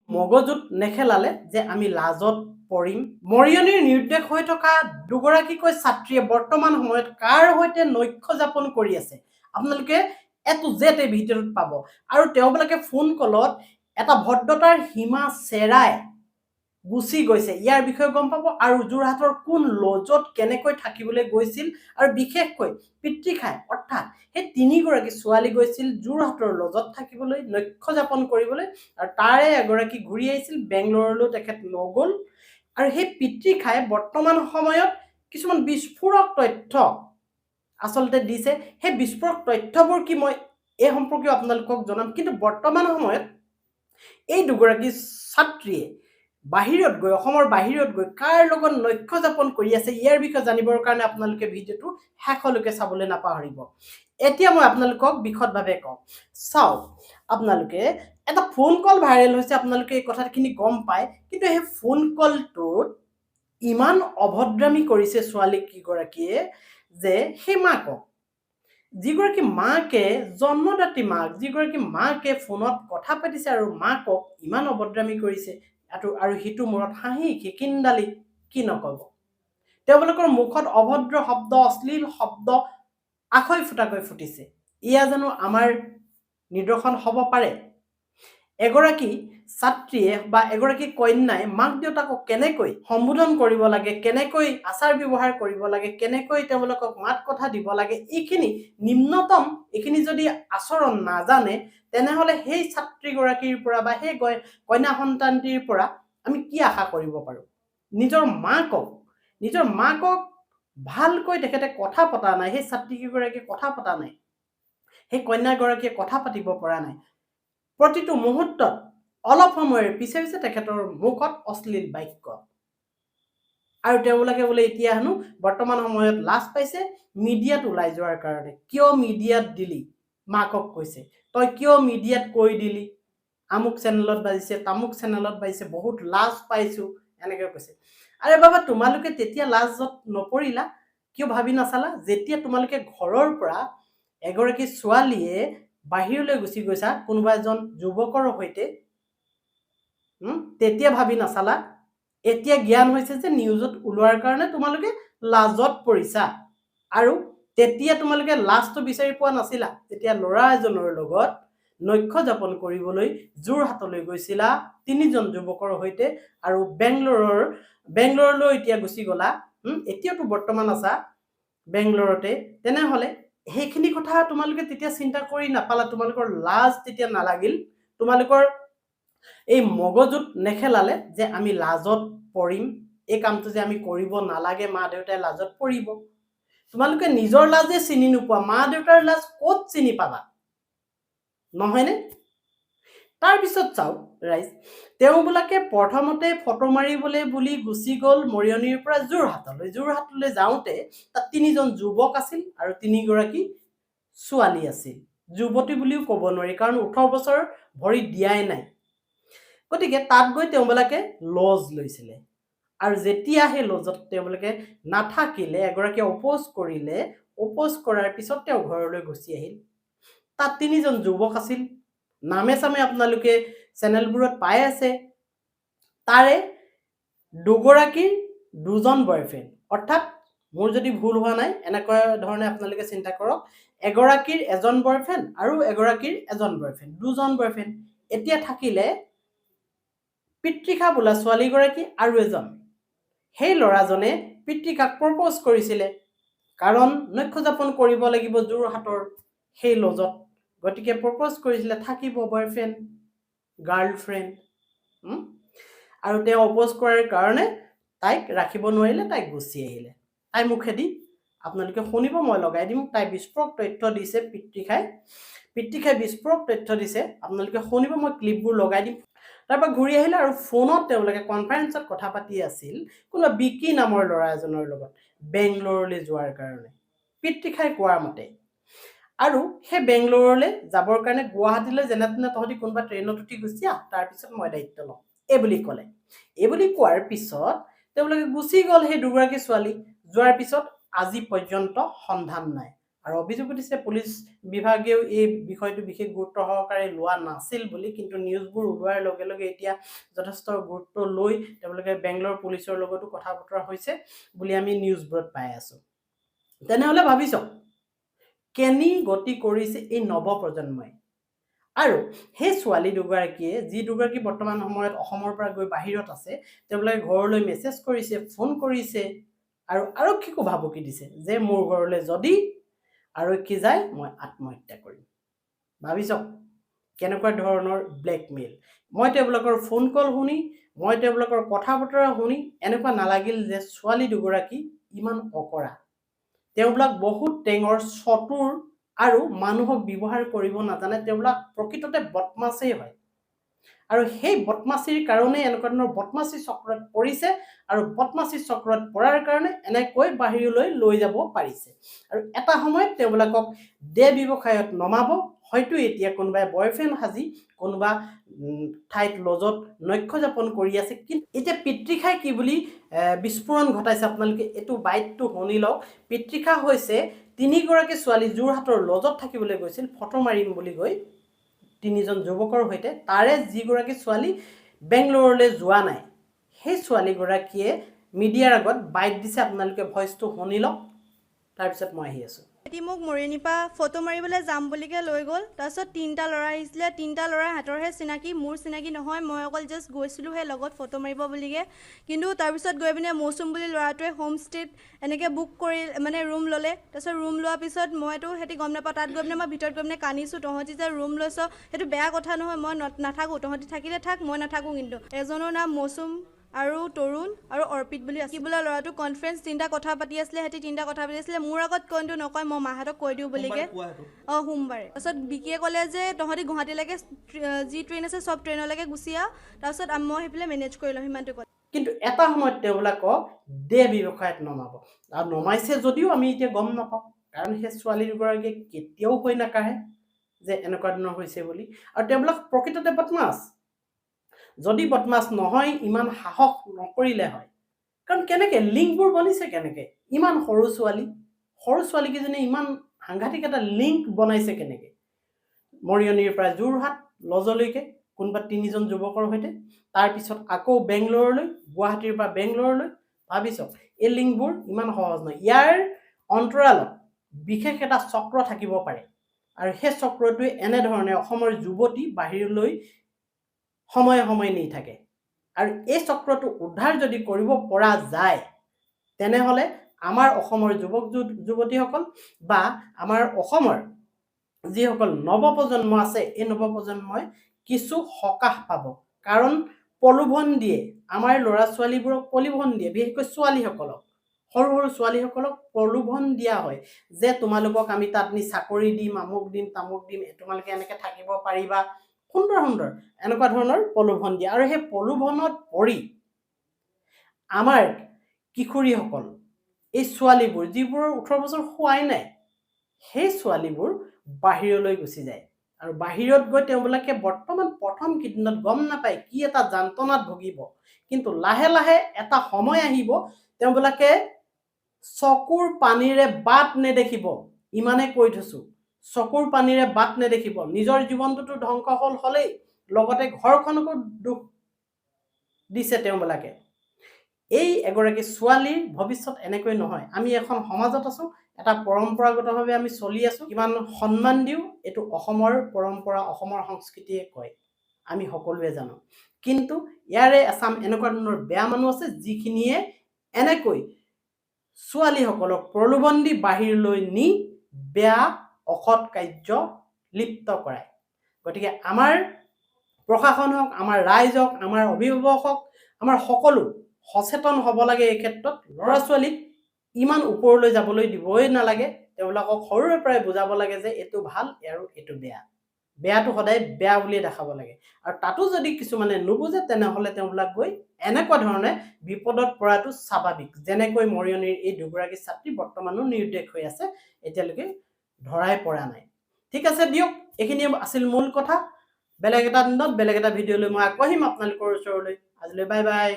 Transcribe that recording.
মগজুত নেখেলালে যে আমি লাজত পৰিম। মৰিয়নিৰ নিৰুদ্দেশ হৈ থকা দুগৰাকীকৈ ছাত্ৰীয়ে বৰ্তমান সময়ত কাৰ সৈতে নৈক্য যাপন কৰি আছে আপোনালোকে এটো জেট এই ভিডিঅ'ত পাব। আৰু তেওঁবিলাকে ফোন কলত এটা ভদ্ৰতাৰ সীমা চেৰাই গুচি গৈছে ইয়াৰ বিষয়ে গম পাব। আৰু যোৰহাটৰ কোন লজত কেনেকৈ থাকিবলৈ গৈছিল আৰু বিশেষকৈ পিতৃখাই অৰ্থাৎ সেই তিনিগৰাকী ছোৱালী গৈছিল যোৰহাটৰ লজত থাকিবলৈ নৈক্য যাপন কৰিবলৈ আৰু তাৰে এগৰাকী ঘূৰি আহিছিল বেংগলৰলৈ তেখেত নগ'ল। আৰু সেই পিতৃখাই বৰ্তমান সময়ত কিছুমান বিস্ফোৰক তথ্য আচলতে দিছে। সেই বিস্ফোৰক তথ্যবোৰ কি মই এই সম্পৰ্কে আপোনালোকক জনাম। কিন্তু বৰ্তমান সময়ত এই দুগৰাকী ছাত্ৰীয়ে বাহিৰত গৈ অসমৰ বাহিৰত গৈ কাৰ লগত নৈক্য যাপন কৰি আছে ইয়াৰ বিষয়ে জানিবৰ কাৰণে আপোনালোকে ভিডিঅ'টো শেষলৈকে চাবলৈ নাপাহৰিব। এতিয়া মই আপোনালোকক বিশদভাৱে কওঁ। চাওক আপোনালোকে এটা ফোন কল ভাইৰেল হৈছে আপোনালোকে এই কথাখিনি গম পায়। কিন্তু সেই ফোন কলটোত ইমান অভদ্ৰামী কৰিছে ছোৱালী কিগৰাকীয়ে যে সেই মাকক যিগৰাকী মাকে জন্মদাত্ৰী মাক যিগৰাকী মাকে ফোনত কথা পাতিছে আৰু মাকক ইমান অভদ্ৰামী কৰিছে আৰু সিটো মূৰত হাঁহি খিকিন্দালি কি নকব। তেওঁলোকৰ মুখত অভদ্ৰ শব্দ অশ্লীল শব্দ আখৈ ফুটাকৈ ফুটিছে। ইয়া জানো আমাৰ নিদৰ্শন হ'ব পাৰে? এগৰাকী ছাত্ৰীয়ে বা এগৰাকী কন্যাই মাক দেউতাকক কেনেকৈ সম্বোধন কৰিব লাগে, কেনেকৈ আচাৰ ব্যৱহাৰ কৰিব লাগে, কেনেকৈ তেওঁলোকক মাত কথা দিব লাগে, এইখিনি নিম্নতম এইখিনি যদি আচৰণ নাজানে তেনেহ'লে সেই ছাত্ৰীগৰাকীৰ পৰা বা সেই কন্যা সন্তানটিৰ পৰা আমি কি আশা কৰিব পাৰোঁ? নিজৰ মাকক ভালকৈ তেখেতে কথা পতা নাই, সেই ছাত্ৰীগৰাকীয়ে কথা পতা নাই, সেই কন্যাগৰাকীয়ে কথা পাতিব পৰা নাই। প্ৰতিটো মুহূৰ্তত অলপ সময়ৰ পিছে পিছে তেখেতৰ মুখত অশ্লীল বাক্য। আৰু তেওঁলোকে বোলে এতিয়া হেনো বৰ্তমান সময়ত লাজ পাইছে মিডিয়াত ওলাই যোৱাৰ কাৰণে। কিয় মিডিয়াত দিলি? মাকক কৈছে তই কিয় মিডিয়াত কৈ দিলি? আমুক চেনেলত বাজিছে তামুক চেনেলত বাজিছে বহুত লাজ পাইছো এনেকৈ কৈছে। আৰে বাবা তোমালোকে তেতিয়া লাজত নপৰিলা কিয় ভাবি নাচালা? যেতিয়া তোমালোকে ঘৰৰ পৰা এগৰাকী ছোৱালীয়ে বাহিৰলৈ গুচি গৈছা কোনোবা এজন যুৱকৰ সৈতে তেতিয়া ভাবি নাচালা? এতিয়া জ্ঞান হৈছে যে নিউজত ওলোৱাৰ কাৰণে তোমালোকে লাজত পৰিছা। আৰু তেতিয়া তোমালোকে লাজটো বিচাৰি পোৱা নাছিলা যেতিয়া ল'ৰা এজনৰ লগত নৈক্য যাপন কৰিবলৈ যোৰহাটলৈ গৈছিলা তিনিজন যুৱকৰ সৈতে আৰু বেংগলৰলৈ এতিয়া গুচি গলা। এতিয়াতো বৰ্তমান আছা বেংগলৰতে। তেনেহ'লে সেইখিনি কথা তোমালোকে তেতিয়া চিন্তা কৰি নাপালা? তোমালোকৰ লাজ তেতিয়া নালাগিল? তোমালোকৰ এই মগজুত নেখেলালে যে আমি লাজত পৰিম, এই কামটো যে আমি কৰিব নালাগে, মা দেউতাই লাজত পৰিব? তোমালোকে নিজৰ লাজে চিনি নোপোৱা, মা দেউতাৰ লাজ ক'ত চিনি পাবা? নহয়নে? তাৰপিছত চাওক ৰাইজ, তেওঁবিলাকে প্ৰথমতে ফটো মাৰিবলৈ বুলি গুচি গ'ল মৰিয়নিৰ পৰা যোৰহাটলৈ যাওঁতে তাত তিনিজন যুৱক আছিল আৰু তিনিগৰাকী ছোৱালী আছিল। যুৱতী বুলিও ক'ব নোৱাৰি কাৰণ 18 বছৰ ভৰি দিয়াই নাই। গতিকে তাত গৈ তেওঁবিলাকে লজ লৈছিলে আৰু যেতিয়া সেই লজত তেওঁলোকে নাথাকিলে এগৰাকীয়ে অপ'জ কৰাৰ পিছত তেওঁ ঘৰলৈ গুচি আহিল। তাত তিনিজন যুৱক আছিল, নামে চামে আপোনালোকে চেনেলবোৰত পাই আছে। তাৰে দুগৰাকীৰ দুজন বয়ফ্ৰেণ্ড, অৰ্থাৎ মোৰ যদি ভুল হোৱা নাই এনেকুৱা ধৰণে আপোনালোকে চিন্তা কৰক, এগৰাকীৰ এজন বয়ফ্ৰেণ্ড আৰু এগৰাকীৰ এজন বয়ফ্ৰেণ্ড, দুজন বয়ফ্ৰেণ্ড। এতিয়া থাকিলে পিতৃষা বোলা ছোৱালীগৰাকী আৰু এজন। সেই ল'ৰাজনে পিতৃকাক প্ৰপ'জ কৰিছিলে কাৰণ নৈক্য যাপন কৰিব লাগিব যোৰহাটৰ সেই লজত। গতিকে প্ৰপ'জ কৰিছিলে, থাকিব বয়ফ্ৰেণ্ড গাৰ্লফ্ৰেণ্ড। আৰু তেওঁ অপ'জ কৰাৰ কাৰণে তাইক ৰাখিব নোৱাৰিলে, তাইক গুচি আহিলে। তাই মুখেদি আপোনালোকে শুনিব, মই লগাই দিম। তাই বিস্ফোৰক তথ্য দিছে, পিতৃখাই বিস্ফোৰক তথ্য দিছে, আপোনালোকে শুনিব, মই ক্লিপবোৰ লগাই দিম। তাৰপৰা ঘূৰি আহিলে আৰু ফোনত তেওঁলোকে কনফাৰেন্সত কথা পাতি আছিল কোনোবা বিকি নামৰ ল'ৰা এজনৰ লগত বেংগলৰলৈ যোৱাৰ কাৰণে পিতৃখাই কোৱাৰ মতে। আৰু সেই বেংগলৰলৈ যাবৰ কাৰণে গুৱাহাটীলৈ যেনে তেনে তহঁতি কোনোবা ট্ৰেইনত উঠি গুচি আহ, তাৰপিছত মই দায়িত্ব লওঁ এই বুলি ক'লে। এই বুলি কোৱাৰ পিছত তেওঁলোকে গুচি গ'ল সেই দুগৰাকী ছোৱালী। যোৱাৰ পিছত আজি পৰ্যন্ত সন্ধান নাই আৰু অভিযোগ উঠিছে পুলিচ বিভাগেও এই বিষয়টো বিশেষ গুৰুত্ব সহকাৰে লোৱা নাছিল বুলি, কিন্তু নিউজবোৰ ওলোৱাৰ লগে লগে এতিয়া যথেষ্ট গুৰুত্ব লৈ তেওঁলোকে বেংগলোৰ পুলিচৰ লগতো কথা বতৰা হৈছে বুলি আমি নিউজবোৰত পাই আছো। তেনেহ'লে ভাবি চাওক কেনি গতি কৰিছে এই নৱ প্ৰজন্মই। আৰু সেই ছোৱালী দুগৰাকীয়ে, যি দুগৰাকী বৰ্তমান সময়ত অসমৰ পৰা গৈ বাহিৰত আছে, তেওঁলোকে ঘৰলৈ মেছেজ কৰিছে, ফোন কৰিছে আৰু আৰক্ষীকো ভাবুকি দিছে যে মোৰ ঘৰলৈ যদি আৰক্ষী যায় মই আত্মহত্যা কৰিম। ভাবি চাওক কেনেকুৱা ধৰণৰ ব্লেকমেইল। মই তেওঁলোকৰ ফোন কল শুনি, মই তেওঁলোকৰ কথা বতৰা শুনি এনেকুৱা নালাগিল যে ছোৱালী দুগৰাকী ইমান অকৰা। তেওঁলোক বহুত টেঙৰ, চতুৰ আৰু মানুহক ব্যৱহাৰ কৰিব নাজানে। তেওঁলোক প্ৰকৃততে বদমাছেই হয় আৰু সেই বদমাছিৰ কাৰণে এনেকুৱা ধৰণৰ বদমাছি চক্ৰত পৰিছে আৰু বদমাছি চক্ৰত পৰাৰ কাৰণে এনেকৈ বাহিৰলৈ লৈ যাব পাৰিছে। আৰু এটা সময়ত তেওঁলোকক দেহ ব্যৱসায়ত নমাব, হয়তো এতিয়া কোনোবাই বয়ফ্ৰেণ্ড সাজি কোনোবা ঠাইত লজত নৈক্য যাপন কৰি আছে। কিন্তু এতিয়া পিতৃষাই কি বুলি বিস্ফোৰণ ঘটাইছে আপোনালোকে এইটো বাইটটো শুনি লওক। পিতৃষা হৈছে তিনিগৰাকী ছোৱালী যোৰহাটৰ লজত থাকিবলৈ গৈছিল ফটো মাৰিম বুলি গৈ তিনিজন যুৱকৰ সৈতে, তাৰে যিগৰাকী ছোৱালী বেংগলোৰলৈ যোৱা নাই সেই ছোৱালীগৰাকীয়ে মিডিয়াৰ আগত বাইট দিছে। আপোনালোকে ভইচটো শুনি লওক, তাৰপিছত মই আহি আছোঁ। এটি মোক মৰিয়নিৰ পৰা ফটো মাৰিবলৈ যাম বুলিকৈ লৈ গ'ল। তাৰপিছত 3টা ল'ৰা আহিছিলে, 3টা ল'ৰাৰ হাতৰহে চিনাকি, মোৰ চিনাকি নহয়। মই অকল জাষ্ট গৈছিলোঁ সেই লগত ফটো মাৰিব বুলিকৈ। কিন্তু তাৰপিছত গৈ পিনে মৌচুম বুলি ল'ৰাটোৱে হোমষ্টেত এনেকৈ বুক কৰি মানে ৰুম ল'লে। তাৰপিছত ৰুম লোৱাৰ পিছত মইতো সিহঁতি গম নাপাওঁ। তাত গৈ পিনে মই ভিতৰত গৈ পিনে কান্দিছোঁ, তহঁতি যে ৰুম লৈছ সেইটো বেয়া কথা নহয়, মই নাথাকোঁ, তহঁতি থাকিলে থাক, মই নাথাকোঁ। কিন্তু এজনৰ নাম মৌচুম আৰু তৰুণ আৰু অৰ্পিত বুলি আছে। কি বোলে ল'ৰাটো কনফাৰেঞ্চ 3টা কথা পাতি আছিলে, সিহঁতি 3টা কথা পাতি আছিলে। মোৰ আগত কইনটো নকয়, মই মাহঁতক কৈ দিওঁ বুলিকৈ। সোমবাৰে। তাৰপিছত বিকিয়ে ক'লে যে তহঁতি গুৱাহাটীলৈকে যি ট্ৰেইন আছে চব ট্ৰেইনলৈকে গুচি আহ, তাৰপিছত মই সেইফালে মেনেজ কৰি ল'ম, সিমানটো ক'লে। কিন্তু এটা সময়ত তেওঁলোকক দেহ ব্যৱসায়ত নমাব আৰু নমাইছে যদিও আমি এতিয়া গম নাপাওঁ, কাৰণ সেই ছোৱালী দুগৰাকীয়ে কেতিয়াও হৈ নাকাঢ়ে যে এনেকুৱা ধৰণৰ হৈছে বুলি। আৰু তেওঁলোক প্ৰকৃততে বদমাছ। যদি বদমাছ নহয় ইমান সাহস নকৰিলে হয়। কাৰণ কেনেকৈ লিংকবোৰ বনিছে, কেনেকৈ ইমান সৰু ছোৱালীকেইজনীয়ে ইমান সাংঘাতিক এটা লিংক বনাইছে কেনেকৈ, মৰিয়নিৰ পৰা যোৰহাট লজলৈকে কোনোবা 3জন যুৱকৰ সৈতে, তাৰপিছত আকৌ বেংগলোৰলৈ, গুৱাহাটীৰ পৰা বেংগলোৰলৈ। ভাবি চাওক এই লিংকবোৰ ইমান সহজ নহয়। ইয়াৰ অন্তৰালত বিশেষ এটা চক্ৰ থাকিব পাৰে আৰু সেই চক্ৰটোৱে এনেধৰণে অসমৰ যুৱতী বাহিৰলৈ সময়ে সময়ে নি থাকে। আৰু এই চক্ৰটো উদ্ধাৰ যদি কৰিব পৰা যায় তেনেহ'লে আমাৰ অসমৰ যুৱক যুৱতীসকল বা আমাৰ অসমৰ যিসকল নৱপ্ৰজন্ম আছে এই নৱপ্ৰজন্মই কিছু সকাহ পাব। কাৰণ প্ৰলোভন দিয়ে, আমাৰ ল'ৰা ছোৱালীবোৰক প্ৰলোভন দিয়ে, বিশেষকৈ ছোৱালীসকলক, সৰু সৰু ছোৱালীসকলক প্ৰলোভন দিয়া হয় যে তোমালোকক আমি তাত নি চাকৰি দিম, আমুক দিম, তামুক দিম, তোমালোকে এনেকৈ থাকিব পাৰিবা, সুন্দৰ সুন্দৰ এনেকুৱা ধৰণৰ প্ৰলোভন দিয়ে। আৰু সেই প্ৰলোভনত পৰি আমাৰ কিশোৰীসকল, এই ছোৱালীবোৰ যিবোৰৰ 18 বছৰ হোৱাই নাই, সেই ছোৱালীবোৰ বাহিৰলৈ গুচি যায়। আৰু বাহিৰত গৈ তেওঁলোকে বৰ্তমান প্ৰথম কেইদিনত গম নাপায় কি এটা যান্ত্ৰণাত ভুগিব, কিন্তু লাহে লাহে এটা সময় আহিব তেওঁলোকে চকুৰ পানীৰে বাট নেদেখিব। ইমানে কৈ থৈছোঁ, চকুৰ পানীৰে বাট নেদেখিব। নিজৰ জীৱনটোতো ধ্বংস হ'লেই, লগতে ঘৰখনকো দুখ দিছে তেওঁলোকে। এই এগৰাকী ছোৱালীৰ ভৱিষ্যত এনেকৈ নহয়। আমি এখন সমাজত আছোঁ, এটা পৰম্পৰাগতভাৱে আমি চলি আছোঁ, কিমান সন্মান দিওঁ এইটো অসমৰ পৰম্পৰা, অসমৰ সংস্কৃতিয়ে কয়, আমি সকলোৱে জানো। কিন্তু ইয়াৰে এচাম এনেকুৱা ধৰণৰ বেয়া মানুহ আছে যিখিনিয়ে এনেকৈ ছোৱালীসকলক প্ৰলোভন দি বাহিৰলৈ নি বেয়া অসৎ কাৰ্য লিপ্ত কৰায়। গতিকে আমাৰ প্ৰশাসন হওক, আমাৰ ৰাইজ হওক, আমাৰ অভিভাৱক হওক, আমাৰ সকলো সচেতন হ'ব লাগে। এই ক্ষেত্ৰত ল'ৰা ছোৱালীক ইমান ওপৰলৈ যাবলৈ দিবই নালাগে। তেওঁলোকক সৰুৰে পৰাই বুজাব লাগে যে এইটো ভাল আৰু এইটো বেয়া, বেয়াটো সদায় বেয়া বুলিয়ে দেখাব লাগে। আৰু তাতো যদি কিছুমানে নুবুজে তেনেহ'লে তেওঁলোক গৈ এনেকুৱা ধৰণে বিপদত পৰাটো স্বাভাৱিক। যেনেকৈ মৰিয়নিৰ এই দুগৰাকী ছাত্ৰী বৰ্তমানো নিৰুদ্দেশ হৈ আছে, এতিয়ালৈকে ধৰাই পৰা নাই। ঠিক আছে দিয়ক, এইখিনি আছিল মূল কথা। বেলেগ এটা দিনত বেলেগ এটা ভিডিঅ'লৈ মই আকৌ আহিম আপোনালোকৰ ওচৰলৈ। আজিলৈ বাই বাই।